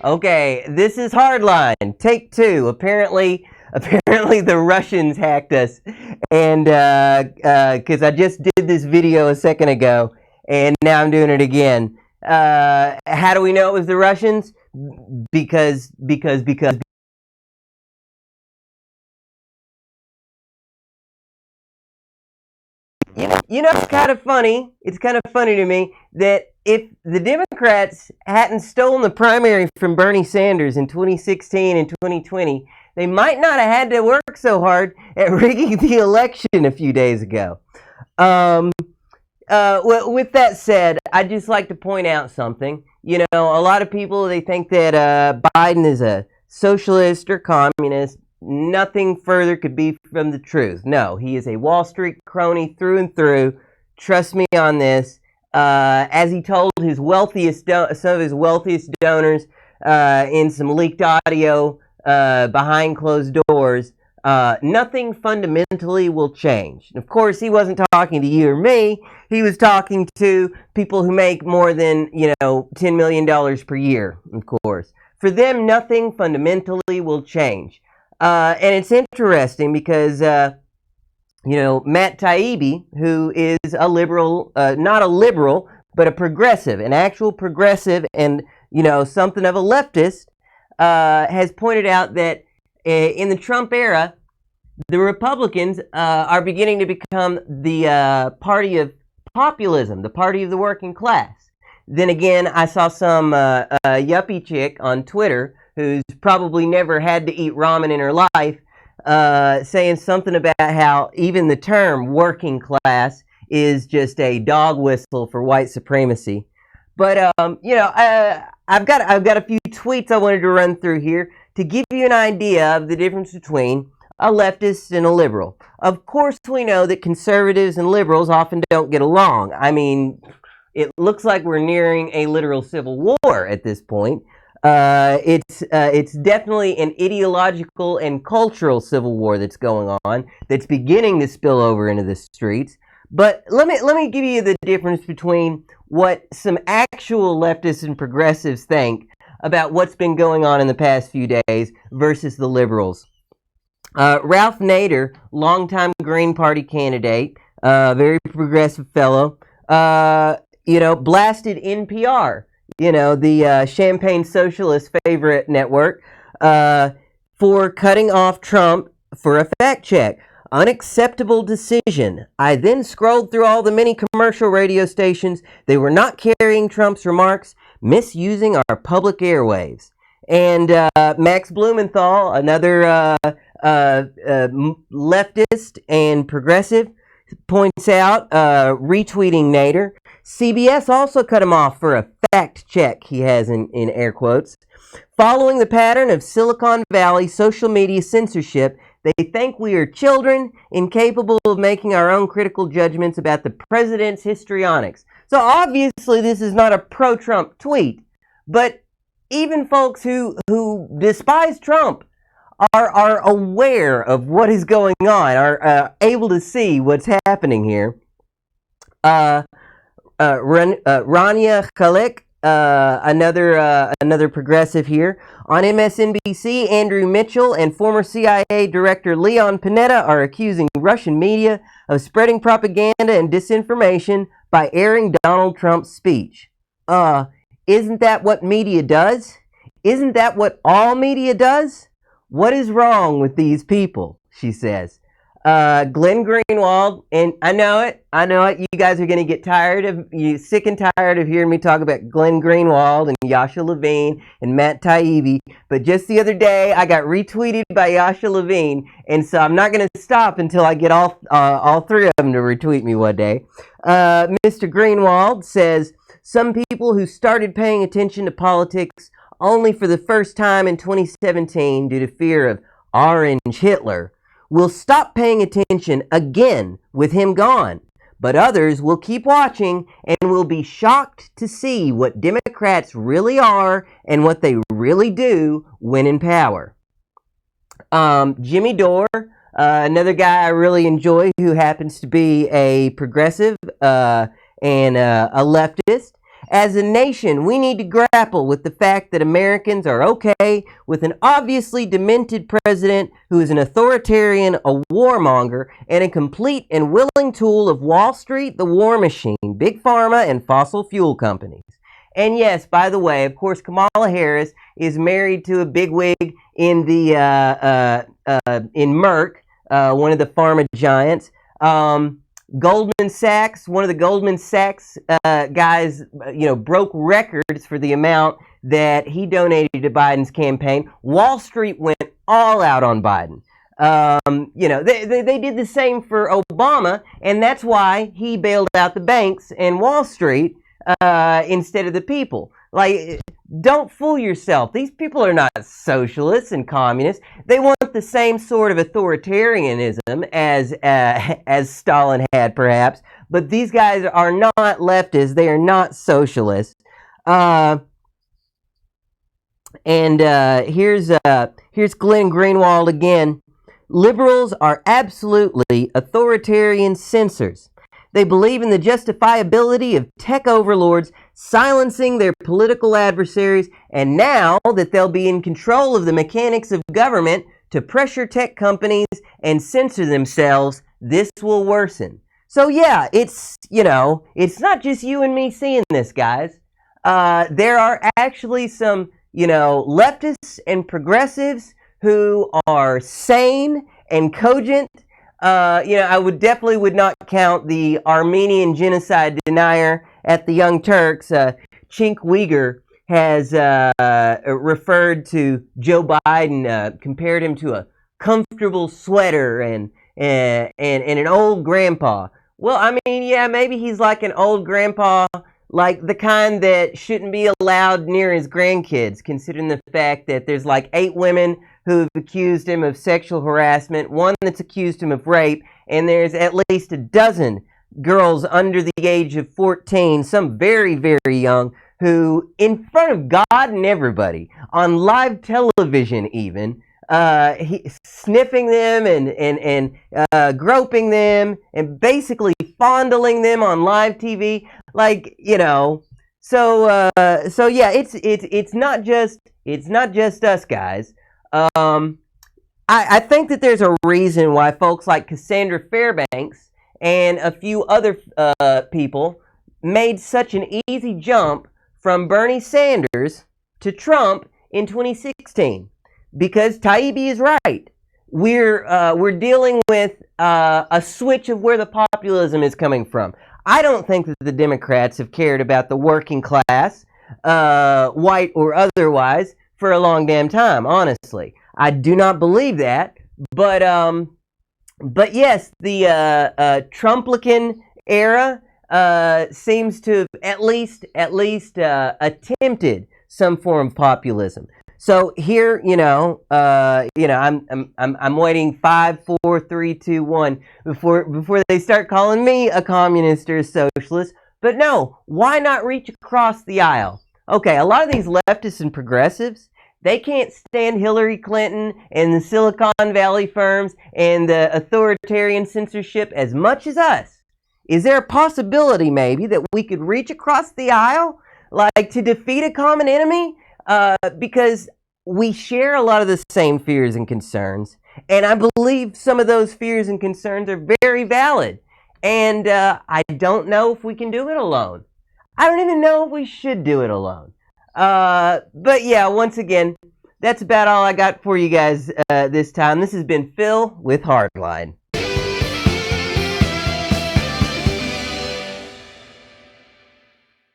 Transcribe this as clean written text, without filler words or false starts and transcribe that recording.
Okay, this is Hardline. Take two. Apparently the Russians hacked us, and because I just did this video a second ago, and now I'm doing it again. How do we know it was the Russians? Because. It's kind of funny. It's kind of funny to me that if the Democrats hadn't stolen the primary from Bernie Sanders in 2016 and 2020, they might not have had to work so hard at rigging the election a few days ago. Well, with that said, I'd just like to point out something. A lot of people, they think that Biden is a socialist or communist. Nothing further could be from the truth. No, he is a Wall Street crony through and through. Trust me on this. As he told some of his wealthiest donors in some leaked audio behind closed doors, nothing fundamentally will change. Of course, he wasn't talking to you or me. He was talking to people who make more than, $10 million per year, of course. For them, nothing fundamentally will change. And it's interesting because, Matt Taibbi, who is a liberal, not a liberal, but a progressive, an actual progressive and, something of a leftist, has pointed out that in the Trump era, the Republicans are beginning to become the party of populism, the party of the working class. Then again, I saw some yuppie chick on Twitter who's probably never had to eat ramen in her life, saying something about how even the term working class is just a dog whistle for white supremacy. But, I've got a few tweets I wanted to run through here to give you an idea of the difference between a leftist and a liberal. Of course, we know that conservatives and liberals often don't get along. I mean, it looks like we're nearing a literal civil war at this point. It's definitely an ideological and cultural civil war that's going on, that's beginning to spill over into the streets. But let me give you the difference between what some actual leftists and progressives think about what's been going on in the past few days versus the liberals. Ralph Nader, longtime Green Party candidate, very progressive fellow, blasted NPR, the Champagne Socialist favorite network, for cutting off Trump for a fact check. Unacceptable decision. I then scrolled through all the many commercial radio stations. They were not carrying Trump's remarks, misusing our public airwaves. And Max Blumenthal, another leftist and progressive, points out, retweeting Nader, CBS also cut him off for a fact check, he has in air quotes. Following the pattern of Silicon Valley social media censorship, they think we are children, incapable of making our own critical judgments about the president's histrionics. So obviously this is not a pro-Trump tweet, but even folks who despise Trump are aware of what is going on, are able to see what's happening here. Rania Khalek, another progressive here. On MSNBC, Andrew Mitchell and former CIA Director Leon Panetta are accusing Russian media of spreading propaganda and disinformation by airing Donald Trump's speech. Isn't that what media does? Isn't that what all media does? What is wrong with these people? She says. Glenn Greenwald, and I know it, you guys are going to get sick and tired of hearing me talk about Glenn Greenwald and Yasha Levine and Matt Taibbi, but just the other day I got retweeted by Yasha Levine, and so I'm not going to stop until I get all three of them to retweet me one day. Mr. Greenwald says, some people who started paying attention to politics only for the first time in 2017 due to fear of Orange Hitler will stop paying attention again with him gone. But others will keep watching and will be shocked to see what Democrats really are and what they really do when in power. Jimmy Dore, another guy I really enjoy who happens to be a progressive and a leftist, As a nation, we need to grapple with the fact that Americans are okay with an obviously demented president who is an authoritarian, a warmonger, and a complete and willing tool of Wall Street, the war machine, big pharma, and fossil fuel companies. And yes, by the way, of course, Kamala Harris is married to a bigwig in the in Merck, one of the pharma giants. Goldman Sachs, one of the Goldman Sachs guys, broke records for the amount that he donated to Biden's campaign. Wall Street went all out on Biden. They did the same for Obama, and that's why he bailed out the banks and Wall Street instead of the people. Like, don't fool yourself. These people are not socialists and communists. They want the same sort of authoritarianism as Stalin had, perhaps. But these guys are not leftists. They are not socialists. Here's Glenn Greenwald again. Liberals are absolutely authoritarian censors. They believe in the justifiability of tech overlords silencing their political adversaries, and now that they'll be in control of the mechanics of government to pressure tech companies and censor themselves, this will worsen. So yeah, it's not just you and me seeing this, guys. There are actually some, leftists and progressives who are sane and cogent. I would not count the Armenian genocide denier at the Young Turks. Chink Uyghur has referred to Joe Biden, compared him to a comfortable sweater and an old grandpa. Well, I mean, yeah, maybe he's like an old grandpa, like the kind that shouldn't be allowed near his grandkids, considering the fact that there's like 8 women who've accused him of sexual harassment, one that's accused him of rape, and there's at least a dozen girls under the age of 14, some very, very young, who, in front of God and everybody, on live television even, sniffing them and groping them and basically fondling them on live TV, So yeah, it's not just us, guys. I think that there's a reason why folks like Cassandra Fairbanks and a few other people made such an easy jump from Bernie Sanders to Trump in 2016. Because Taibbi is right. We're dealing with a switch of where the populism is coming from. I don't think that the Democrats have cared about the working class, white or otherwise, for a long damn time, honestly. I do not believe that, but yes, the Trumplican era seems to have at least attempted some form of populism. So here, I'm waiting 5, 4, 3, 2, 1 before they start calling me a communist or a socialist. But no, why not reach across the aisle? Okay, a lot of these leftists and progressives, they can't stand Hillary Clinton and the Silicon Valley firms and the authoritarian censorship as much as us. Is there a possibility maybe that we could reach across the aisle, like to defeat a common enemy? Because we share a lot of the same fears and concerns, and I believe some of those fears and concerns are very valid. And I don't know if we can do it alone. I don't even know if we should do it alone. But yeah, once again, that's about all I got for you guys this time. This has been Phil with Hardline.